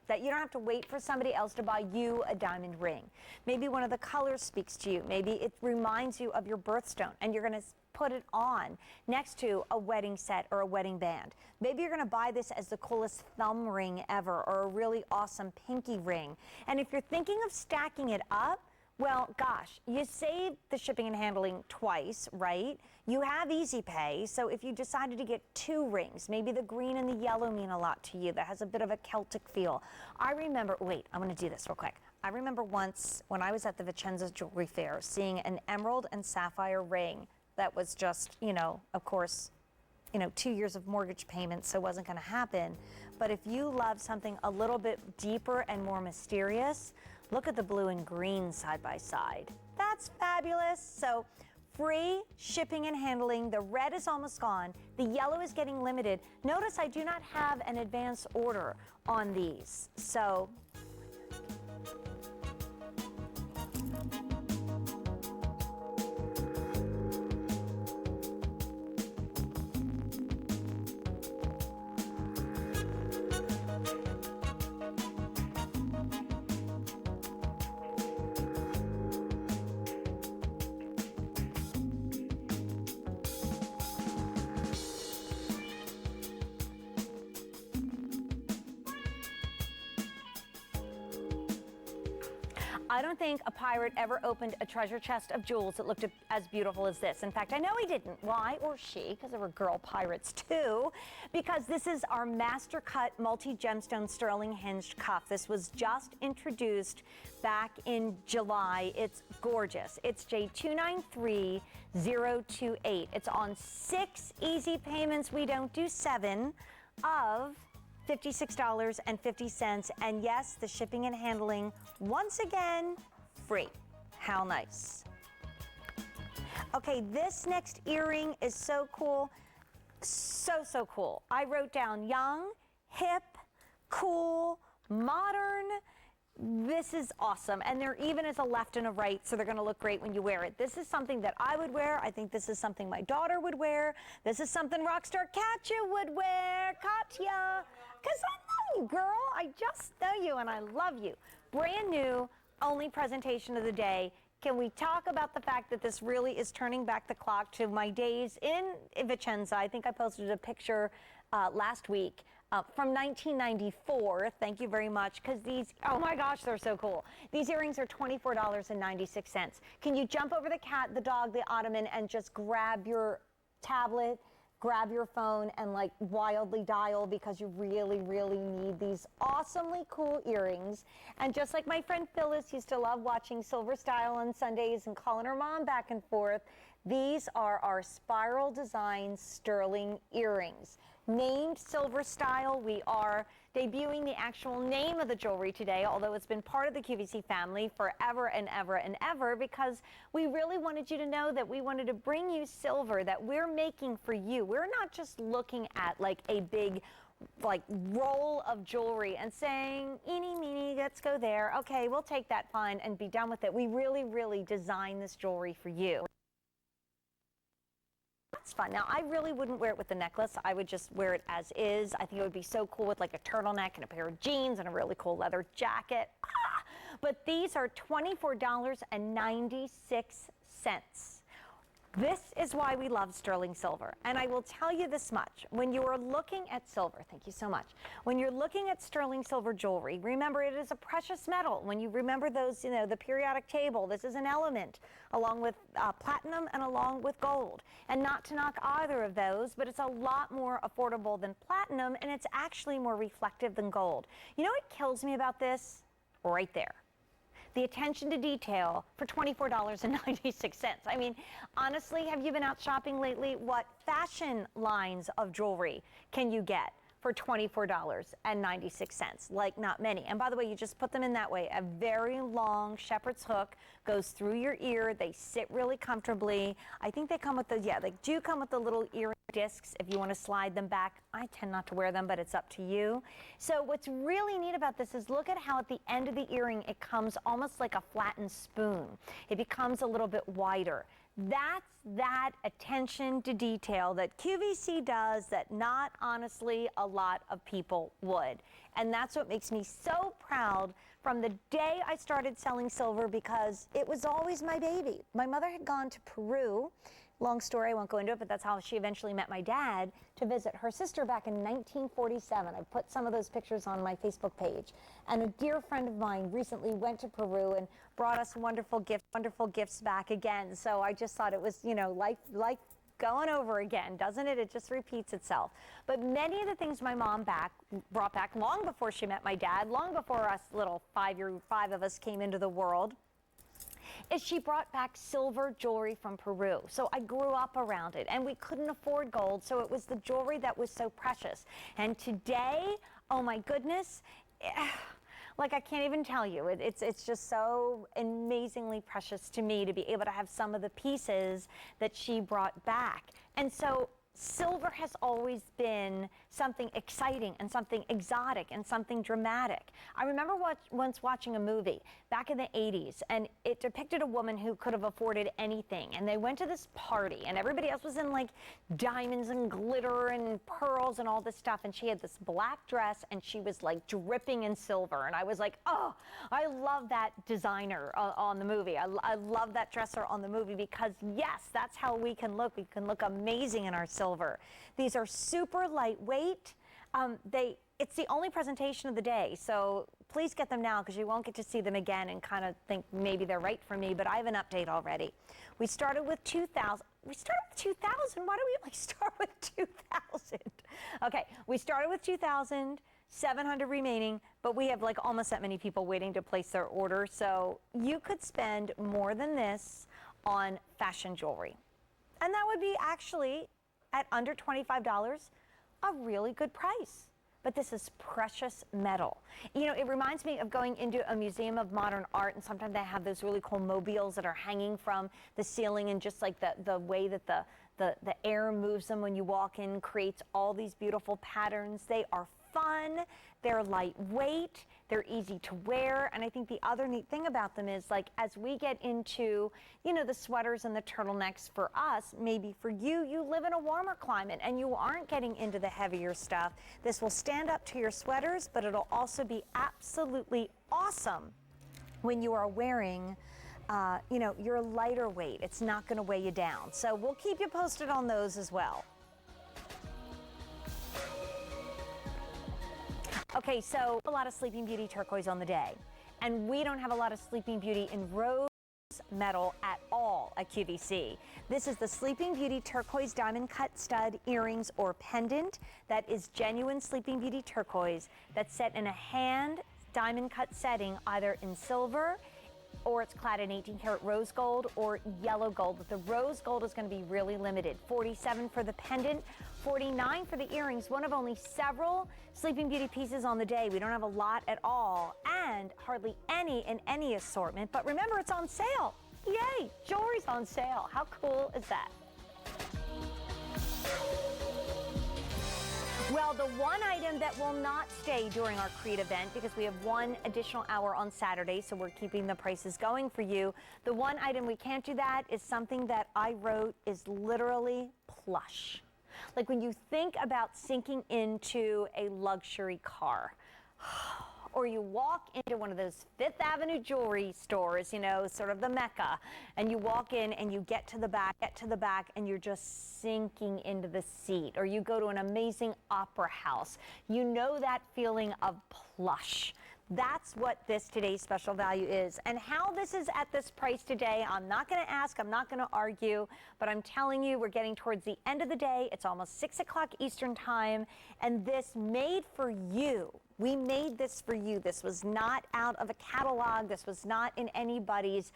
that you don't have to wait for somebody else to buy you a diamond ring. Maybe one of the colors speaks to you. Maybe it reminds you of your birthstone, and you're going to put it on next to a wedding set or a wedding band. Maybe you're going to buy this as the coolest thumb ring ever or a really awesome pinky ring. And if you're thinking of stacking it up, well, gosh, you save the shipping and handling twice, right? You have Easy Pay, so if you decided to get 2 rings, maybe the green and the yellow mean a lot to you. That has a bit of a Celtic feel. I remember, wait, I'm going to do this real quick. I remember once when I was at the Vicenza Jewelry Fair seeing an emerald and sapphire ring that was just, you know, of course, 2 years of mortgage payments, so it wasn't going to happen. But if you love something a little bit deeper and more mysterious, look at the blue and green side by side. That's fabulous. So free shipping and handling. The red is almost gone. The yellow is getting limited. Notice I do not have an advance order on these. So I don't think a pirate ever opened a treasure chest of jewels that looked as beautiful as this. In fact, I know he didn't. Why? Or she, because there were girl pirates too. Because this is our master cut multi-gemstone sterling hinged cuff. This was just introduced back in July. It's gorgeous. It's J293028. It's on 6 easy payments. We don't do 7 of $56.50, and yes, the shipping and handling, once again, free. How nice. Okay, this next earring is so cool. So cool. I wrote down young, hip, cool, modern. This is awesome, and there even is a left and a right, so they're going to look great when you wear it. This is something that I would wear. I think this is something my daughter would wear. This is something Rockstar Katia would wear. Katia, because I know you, girl. I just know you, and I love you. Brand new, only presentation of the day. Can we talk about the fact that this really is turning back the clock to my days in Vicenza? I think I posted a picture last week. From 1994, thank you very much, because these, oh my gosh, they're so cool. These earrings are $24.96. Can you jump over the cat, the dog, the ottoman, and just grab your tablet, grab your phone and like wildly dial because you really, really need these awesomely cool earrings. And just like my friend Phyllis used to love watching Silver Style on Sundays and calling her mom back and forth, these are our spiral design sterling earrings. Named Silver Style, we are debuting the actual name of the jewelry today, although it's been part of the QVC family forever and ever and ever, because we really wanted you to know that we wanted to bring you silver that we're making for you. We're not just looking at like a big roll of jewelry and saying, eeny, meeny, let's go there. Okay, we'll take that, fine, and be done with it. We really, really designed this jewelry for you. That's fun. Now, I really wouldn't wear it with the necklace. I would just wear it as is. I think it would be so cool with like a turtleneck and a pair of jeans and a really cool leather jacket. But these are $24.96. This is why we love sterling silver. And I will tell you this much. When you are looking at silver, thank you so much. When you're looking at sterling silver jewelry, remember it is a precious metal. When you remember those, you know, the periodic table, this is an element along with platinum and along with gold. And not to knock either of those, but it's a lot more affordable than platinum, and it's actually more reflective than gold. You know what kills me about this? Right there. The attention to detail for $24.96. I mean, honestly, have you been out shopping lately? What fashion lines of jewelry can you get for $24.96? Like, not many. And by the way, you just put them in that way. A very long shepherd's hook goes through your ear. They sit really comfortably. I think they come with the, yeah, they do come with the little earring discs if you want to slide them back. I tend not to wear them, but it's up to you. So what's really neat about this is look at how at the end of the earring it comes almost like a flattened spoon. It becomes a little bit wider. That's that attention to detail that QVC does that not honestly a lot of people would. And that's what makes me so proud from the day I started selling silver, because it was always my baby. My mother had gone to Peru. Long story, I won't go into it, but that's how she eventually met my dad, to visit her sister back in 1947. I put some of those pictures on my Facebook page. And a dear friend of mine recently went to Peru and brought us wonderful gifts back again. So I just thought it was, you know, life going over again, doesn't it? It just repeats itself. But many of the things my mom brought back long before she met my dad, long before us little five of us came into the world, is she brought back silver jewelry from Peru. So I grew up around it, and we couldn't afford gold, so it was the jewelry that was so precious. And today, oh my goodness, like I can't even tell you, it's just so amazingly precious to me to be able to have some of the pieces that she brought back. And so silver has always been something exciting and something exotic and something dramatic. I remember once watching a movie back in the 80s, and it depicted a woman who could have afforded anything, and they went to this party and everybody else was in like diamonds and glitter and pearls and all this stuff, and she had this black dress and she was like dripping in silver, and I was like, oh, I love that designer on the movie. I love that dresser on the movie, because yes, that's how we can look. We can look amazing in our silver. These are super lightweight. It's the only presentation of the day, so please get them now, because you won't get to see them again and kind of think maybe they're right for me, but I have an update already. We started with 2,000. We started with 2,000. Why do we like start with 2,000? Okay, we started with 2,700 remaining, but we have like almost that many people waiting to place their order, so you could spend more than this on fashion jewelry. And that would be actually, at under $25, a really good price. But this is precious metal. You know, it reminds me of going into a museum of modern art, and sometimes they have those really cool mobiles that are hanging from the ceiling, and just like the way that the air moves them when you walk in creates all these beautiful patterns. They are fun, they're lightweight, they're easy to wear, and I think the other neat thing about them is, like, as we get into, you know, the sweaters and the turtlenecks for us, maybe for you, you live in a warmer climate and you aren't getting into the heavier stuff. This will stand up to your sweaters, but it'll also be absolutely awesome when you are wearing you know, your lighter weight. It's not going to weigh you down. So we'll keep you posted on those as well. Okay, so a lot of Sleeping Beauty turquoise on the day, and we don't have a lot of Sleeping Beauty in rose. metal at all at QVC. This is the Sleeping Beauty turquoise diamond cut stud earrings or pendant that is genuine Sleeping Beauty turquoise that's set in a hand diamond cut setting, either in silver or it's clad in 18 karat rose gold or yellow gold. But the rose gold is going to be really limited. $47 for the pendant, $49 for the earrings. One of only several Sleeping Beauty pieces on the day. We don't have a lot at all, and hardly any in any assortment. But remember, it's on sale. Yay, jewelry's on sale. How cool is that? Well, the one item that will not stay during our Creede event, because we have one additional hour on Saturday, so we're keeping the prices going for you. The one item we can't do that is something that I wrote is literally plush. Like when you think about sinking into a luxury car, or you walk into one of those Fifth Avenue jewelry stores, you know, sort of the Mecca, and you walk in and you get to the back, and you're just sinking into the seat, or you go to an amazing opera house. You know that feeling of plush. That's what this today's special value is. And how this is at this price today, I'm not going to ask, I'm not going to argue, but I'm telling you, we're getting towards the end of the day. It's almost 6 o'clock Eastern time, and this made for you. We made this for you. This was not out of a catalog. This was not in anybody's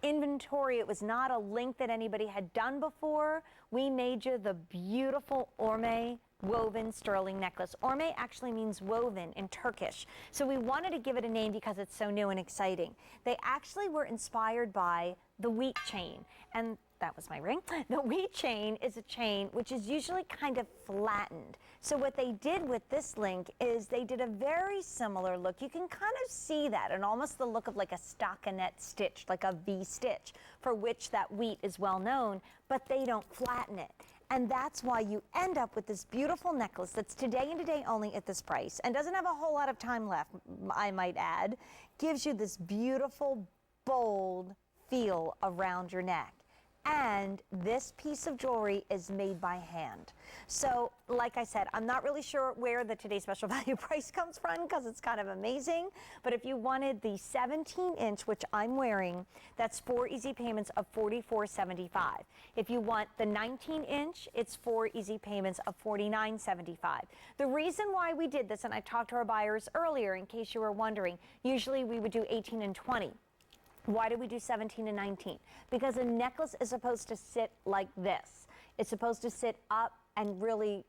inventory. It was not a link that anybody had done before. We made you the beautiful Orme woven sterling necklace. Orme actually means woven in Turkish. So we wanted to give it a name because it's so new and exciting. They actually were inspired by the wheat chain. And that was my ring. The wheat chain is a chain which is usually kind of flattened. So what they did with this link is they did a very similar look. You can kind of see that, and almost the look of like a stockinette stitch, like a V stitch, for which that wheat is well known, but they don't flatten it. And that's why you end up with this beautiful necklace that's today and today only at this price, and doesn't have a whole lot of time left, I might add. Gives you this beautiful, bold feel around your neck. And this piece of jewelry is made by hand. So, like I said, I'm not really sure where the today's special value price comes from because it's kind of amazing. But if you wanted the 17-inch, which I'm wearing, that's 4 easy payments of $44.75. If you want the 19-inch, it's 4 easy payments of $49.75. The reason why we did this, and I talked to our buyers earlier in case you were wondering, usually we would do 18 and 20. Why did we do 17 and 19? Because a necklace is supposed to sit like this. It's supposed to sit up and really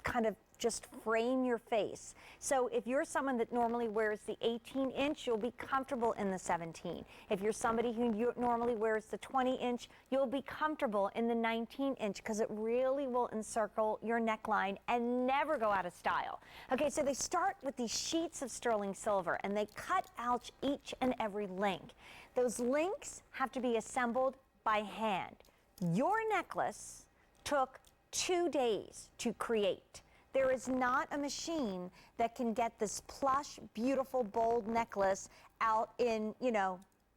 kind of just frame your face. So if you're someone that normally wears the 18-inch, you'll be comfortable in the 17. If you're somebody who normally wears the 20-inch, you'll be comfortable in the 19-inch because it really will encircle your neckline and never go out of style. Okay, so they start with these sheets of sterling silver and they cut out each and every link. Those links have to be assembled by hand. Your necklace took 2 days to create. There is not a machine that can get this plush, beautiful, bold necklace out in,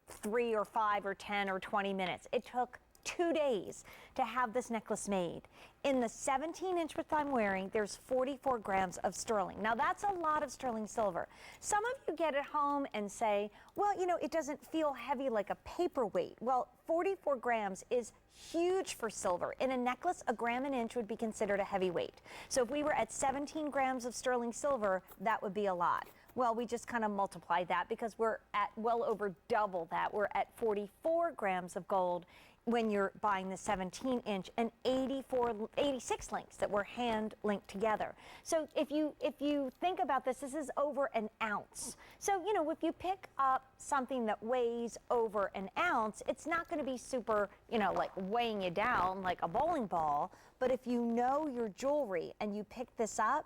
3 or 5 or 10 or 20 minutes. It took 2 days to have this necklace made. In the 17-inch which I'm wearing, there's 44 grams of sterling. Now that's a lot of sterling silver. Some of you get it home and say, well, it doesn't feel heavy like a paperweight. Well, 44 grams is huge for silver. In a necklace, a gram an inch would be considered a heavyweight. So if we were at 17 grams of sterling silver, that would be a lot. Well, we just kind of multiply that because we're at well over double that. We're at 44 grams of gold when you're buying the 17-inch and 86 links that were hand linked together. So if you think about this, this is over an ounce. So, if you pick up something that weighs over an ounce, it's not going to be super, like weighing you down like a bowling ball. But if you know your jewelry and you pick this up,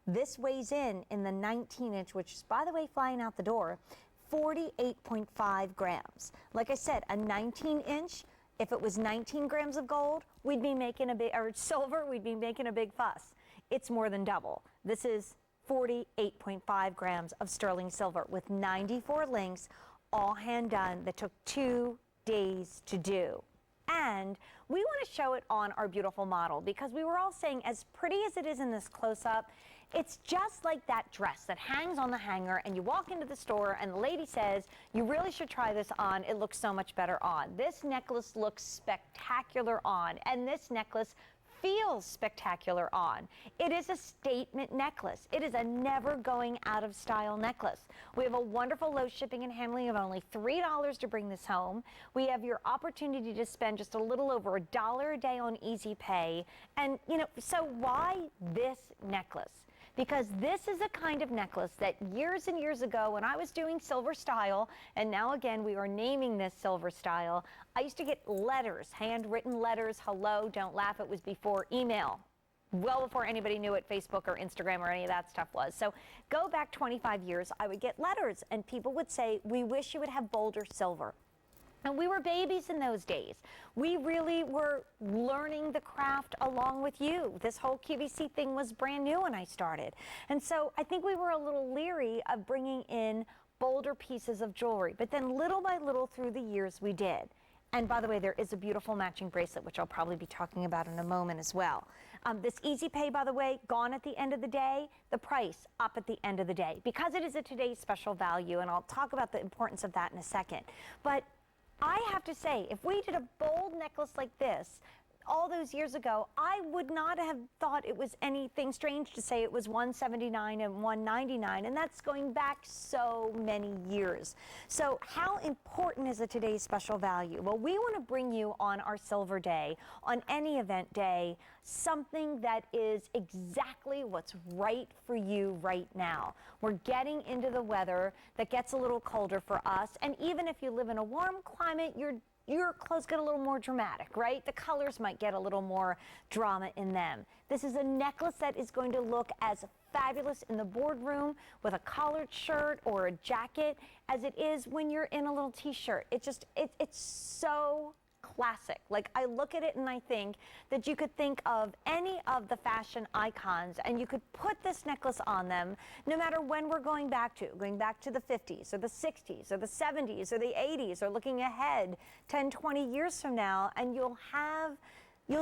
this weighs in the 19-inch, which is, by the way, flying out the door, 48.5 grams. Like I said, a 19-inch, if it was 19 grams of gold, we'd be making or silver, we'd be making a big fuss. It's more than double. This is 48.5 grams of sterling silver with 94 links, all hand done, that took 2 days to do. And we want to show it on our beautiful model because we were all saying, as pretty as it is in this close-up, It's just like that dress that hangs on the hanger and you walk into the store and the lady says, you really should try this on. It looks so much better on. This necklace looks spectacular on, and this necklace feels spectacular on. It is a statement necklace. It is a never going out of style necklace. We have a wonderful low shipping and handling of only $3 to bring this home. We have your opportunity to spend just a little over $1 a day on Easy Pay. And so why this necklace? Because this is a kind of necklace that years and years ago when I was doing silver style, and now again we are naming this silver style, I used to get letters, handwritten letters, hello, don't laugh, it was before email. Well before anybody knew what Facebook or Instagram or any of that stuff was. So go back 25 years, I would get letters and people would say, we wish you would have bolder silver. And we were babies in those days. We really were learning the craft along with you. This whole QVC thing was brand new when I started. And so I think we were a little leery of bringing in bolder pieces of jewelry. But then little by little through the years we did. And by the way, there is a beautiful matching bracelet, which I'll probably be talking about in a moment as well. This Easy Pay, by the way, gone at the end of the day, the price up at the end of the day, because it is a today's special value. And I'll talk about the importance of that in a second. But I have to say, if we did a bold necklace like this all those years ago, I would not have thought it was anything strange to say it was $179 and $199, and that's going back so many years. So how important is a today's special value? Well, we want to bring you on our Silver Day, on any event day, something that is exactly what's right for you right now. We're getting into the weather that gets a little colder for us, and even if you live in a warm climate, your clothes get a little more dramatic, right? The colors might get a little more drama in them. This is a necklace that is going to look as fabulous in the boardroom with a collared shirt or a jacket as it is when you're in a little t-shirt. It's so classic. Like, I look at it and I think that you could think of any of the fashion icons and you could put this necklace on them no matter when we're going back to the 50s or the 60s or the 70s or the 80s, or looking ahead 10, 20 years from now, and you'll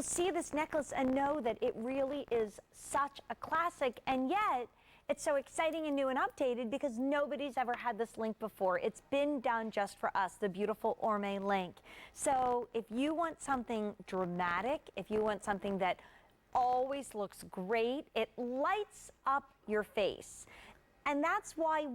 see this necklace and know that it really is such a classic. And yet it's so exciting and new and updated because nobody's ever had this link before. It's been done just for us, the beautiful Orme link. So if you want something dramatic, if you want something that always looks great, it lights up your face. And that's why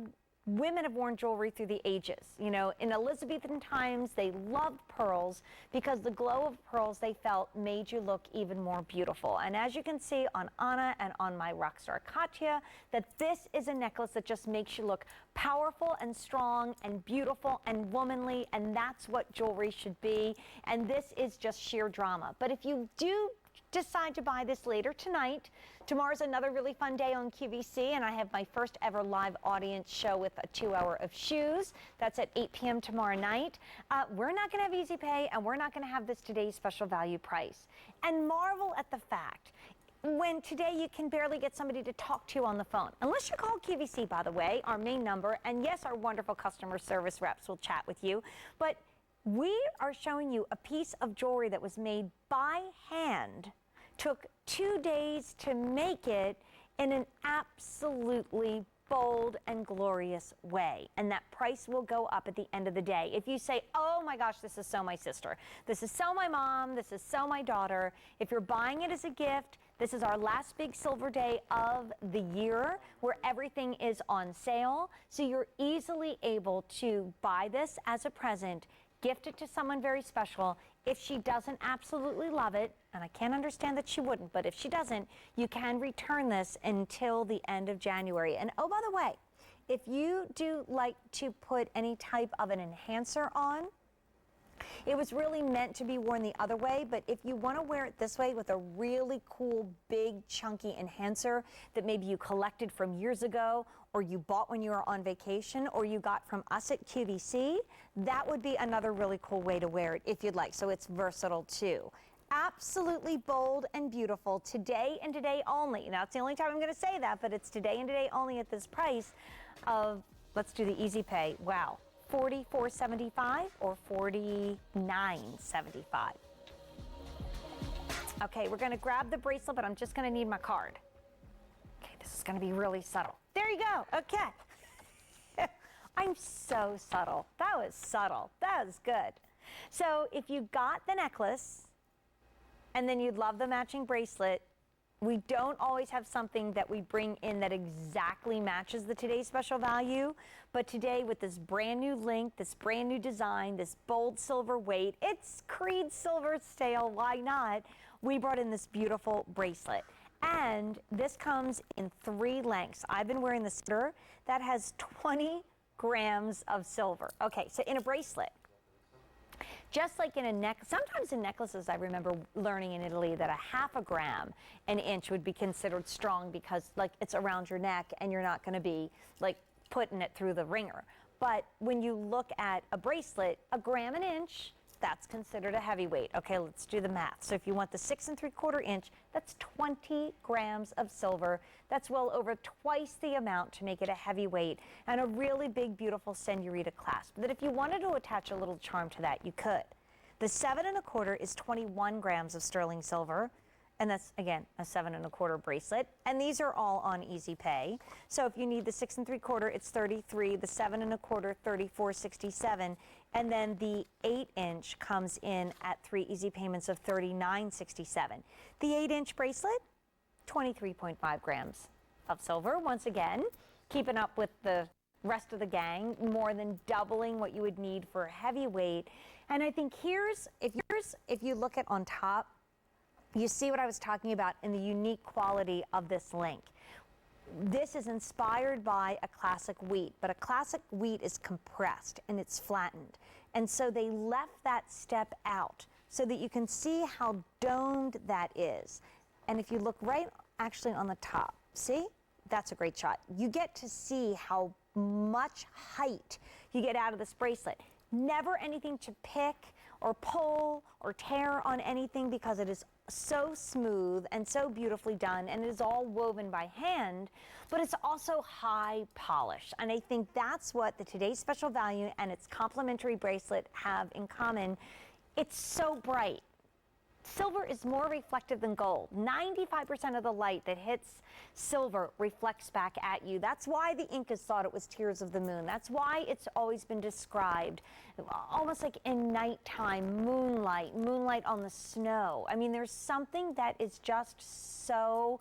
women have worn jewelry through the ages. In Elizabethan times, they loved pearls because the glow of pearls, they felt, made you look even more beautiful. And as you can see on Ana and on my rock star Katia, that this is a necklace that just makes you look powerful and strong and beautiful and womanly, and that's what jewelry should be. And this is just sheer drama. But if you do decide to buy this later tonight, tomorrow's another really fun day on QVC, and I have my first ever live audience show with a 2-hour of shoes. That's at 8 p.m. tomorrow night. We're not going to have Easy Pay, and we're not going to have this today's special value price. And marvel at the fact, when today you can barely get somebody to talk to you on the phone, unless you call QVC, by the way, our main number, and yes, our wonderful customer service reps will chat with you. But we are showing you a piece of jewelry that was made by hand, took 2 days to make it in an absolutely bold and glorious way. And that price will go up at the end of the day. If you say, oh my gosh, this is so my sister, this is so my mom, this is so my daughter, if you're buying it as a gift, this is our last big Silver Day of the year where everything is on sale. So you're easily able to buy this as a present, gift it to someone very special. If she doesn't absolutely love it, and I can't understand that she wouldn't, but if she doesn't, you can return this until the end of January. And oh, by the way, if you do like to put any type of an enhancer on, it was really meant to be worn the other way, but if you want to wear it this way with a really cool, big, chunky enhancer that maybe you collected from years ago, or you bought when you were on vacation, or you got from us at QVC, that would be another really cool way to wear it if you'd like. So it's versatile too. Absolutely bold and beautiful, today and today only. Now, it's the only time I'm going to say that, but it's today and today only at this price of, let's do the Easy Pay. Wow. $44.75 or $49.75. Okay, we're going to grab the bracelet, but I'm just going to need my card. Okay, This is going to be really subtle. There you go. Okay. I'm so subtle. That was subtle. That was good. So if you got the necklace and then you'd love the matching bracelet, we don't always have something that we bring in that exactly matches the today's special value. But today, with this brand new link, this brand new design, this bold silver weight, it's Creede silver stale, why not? We brought in this beautiful bracelet. And this comes in 3 lengths. I've been wearing the silver that has 20 grams of silver. Okay, so in a bracelet, just like in a necklace, sometimes in necklaces, I remember learning in Italy that a half a gram an inch would be considered strong because like it's around your neck and you're not going to be like putting it through the ringer. But when you look at a bracelet, a gram an inch, that's considered a heavyweight. Okay, let's do the math. So if you want the 6 3/4 inch, that's 20 grams of silver. That's well over twice the amount to make it a heavyweight and a really big, beautiful senorita clasp. That if you wanted to attach a little charm to that, you could. The 7 1/4 is 21 grams of sterling silver. And that's, again, a 7 1/4 bracelet. And these are all on Easy Pay. So if you need the 6 3/4, it's 33. The 7 1/4, 34.67. And then the 8 inch comes in at 3 easy payments of 39.67. The 8 inch bracelet, 23.5 grams of silver. Once again, keeping up with the rest of the gang, more than doubling what you would need for a heavyweight. And I think if you look at on top, you see what I was talking about in the unique quality of this link. This is inspired by a classic wheat, but a classic wheat is compressed and it's flattened. And so they left that step out so that you can see how domed that is. And if you look right actually on the top, see? That's a great shot. You get to see how much height you get out of this bracelet. Never anything to pick or pull or tear on anything because it is so smooth and so beautifully done, and it is all woven by hand, but it's also high polish. And I think that's what the Today's Special Value and its complimentary bracelet have in common. It's so bright. Silver is more reflective than gold. 95% of the light that hits silver reflects back at you. That's why the Incas thought it was tears of the moon. That's why it's always been described almost like in nighttime, moonlight on the snow. I mean, there's something that is just so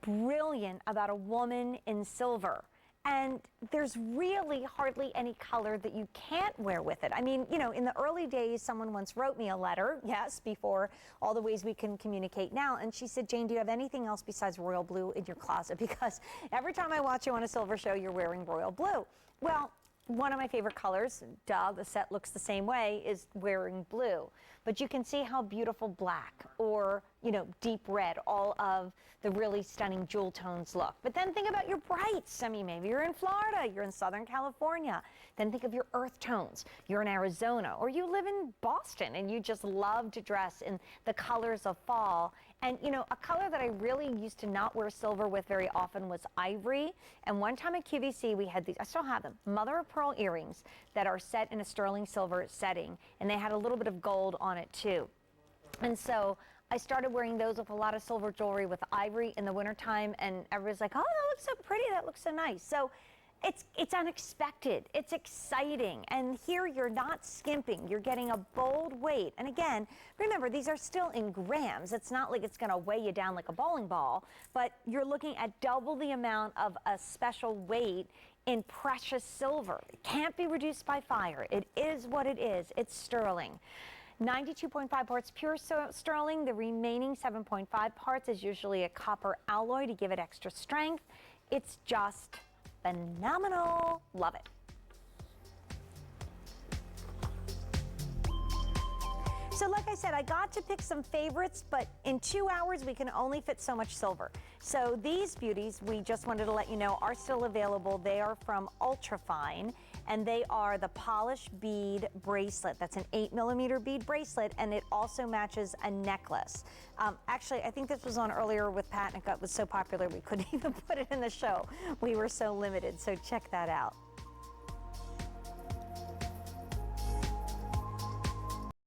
brilliant about a woman in silver. And there's really hardly any color that you can't wear with it. I mean, you know, in the early days, someone once wrote me a letter, yes, before all the ways we can communicate now. And she said, Jane, do you have anything else besides royal blue in your closet? Because every time I watch you on a silver show, you're wearing royal blue. Well, one of my favorite colors, duh, the set looks the same way, is wearing blue. But you can see how beautiful black or, you know, deep red, all of the really stunning jewel tones look. But then think about your brights. I mean, maybe you're in Florida, you're in Southern California. Then think of your earth tones. You're in Arizona, or you live in Boston and you just love to dress in the colors of fall. And, you know, a color that I really used to not wear silver with very often was ivory. And one time at QVC, we had these, I still have them, mother of pearl earrings that are set in a sterling silver setting. And they had a little bit of gold on it too. And so I started wearing those with a lot of silver jewelry with ivory in the wintertime. And everybody's like, oh, that looks so pretty. That looks so nice. So it's unexpected. It's exciting. And here you're not skimping. You're getting a bold weight. And again, remember, these are still in grams. It's not like it's going to weigh you down like a bowling ball, but you're looking at double the amount of a special weight in precious silver. It can't be reduced by fire. It is what it is. It's sterling. 92.5 parts pure sterling. The remaining 7.5 parts is usually a copper alloy to give it extra strength. It's just phenomenal. Love it. So like I said, I got to pick some favorites, but in 2 hours, we can only fit so much silver. So these beauties, we just wanted to let you know, are still available. They are from Ultrafine, and they are the polished bead bracelet. That's an 8mm bead bracelet, and it also matches a necklace. Actually, I think this was on earlier with Pat, and it was so popular we couldn't even put it in the show. We were so limited, so check that out.